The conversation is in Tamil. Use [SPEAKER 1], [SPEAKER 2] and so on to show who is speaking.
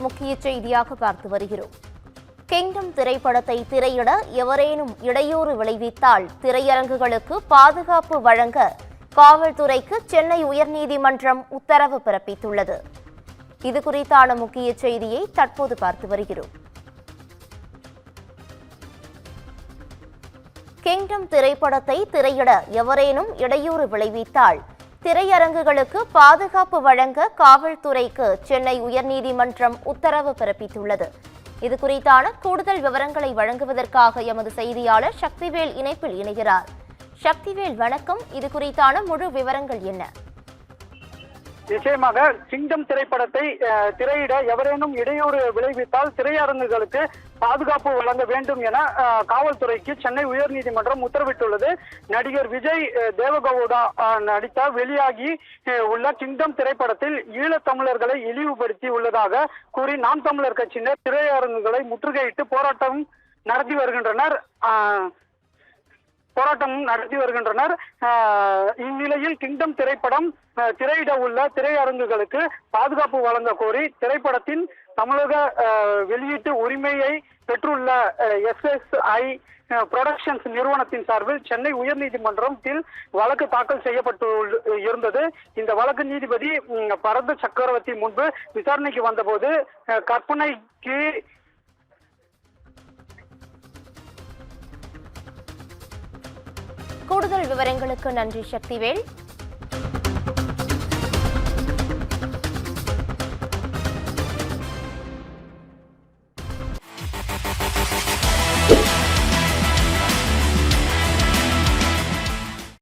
[SPEAKER 1] முக்கிய செய்தியாக பார்த்து வருகிறோம். கிங்டம் திரைப்படத்தை திரையிட எவரேனும் இடையூறு விளைவித்தால் திரையரங்குகளுக்கு பாதுகாப்பு வழங்க காவல்துறைக்கு சென்னை உயர்நீதிமன்றம் உத்தரவு பிறப்பித்துள்ளது. இது குறித்தான முக்கிய செய்தியை தற்போது பார்த்து வருகிறோம். கிங்டம் திரைப்படத்தை திரையிட எவரேனும் இடையூறு விளைவித்தால் திரையரங்குகளுக்கு பாதுகாப்பு வழங்க காவல்துறைக்கு சென்னை உயர்நீதிமன்றம் உத்தரவு பிறப்பித்துள்ளது. இது குறித்தான கூடுதல் விவரங்களை வழங்குவதற்காக எமது செய்தியாளர் சக்திவேல் இணைப்பில் இணைகிறார். சக்திவேல், வணக்கம். இது குறித்தான முழு விவரங்கள் என்ன?
[SPEAKER 2] நிச்சயமாக கிங்டம் திரைப்படத்தை திரையிட எவரேனும் இடையூறு விளைவித்தால் திரையரங்குகளுக்கு பாதுகாப்பு வழங்க வேண்டும் என காவல்துறைக்கு சென்னை உயர்நீதிமன்றம் உத்தரவிட்டுள்ளது. நடிகர் விஜய் தேவகவுடா நடித்த வெளியாகி உள்ள கிங்டம் திரைப்படத்தில் ஈழத்தமிழர்களை இழிவுபடுத்தி உள்ளதாக கூறி நாம் தமிழர் கட்சியினர் திரையரங்குகளை முற்றுகையிட்டு போராட்டமும் நடத்தி வருகின்றனர். இந்நிலையில் கிங்டம் திரைப்படம் திரையிட உள்ள திரையரங்குகளுக்கு பாதுகாப்பு வழங்க கோரி திரைப்படத்தின் தமிழக வெளியீட்டு உரிமையை பெற்றுள்ள SSI புரொடக்ஷன்ஸ் நிறுவனத்தின் சார்பில் சென்னை உயர்நீதிமன்றத்தில் வழக்கு தாக்கல் செய்யப்பட்டு இருந்தது. இந்த வழக்கு நீதிபதி பரத சக்கரவர்த்தி முன்பு விசாரணைக்கு வந்தபோது கற்பனைக்கு
[SPEAKER 1] கூடுதல் விவரங்களுக்கு நன்றி சக்திவேல்.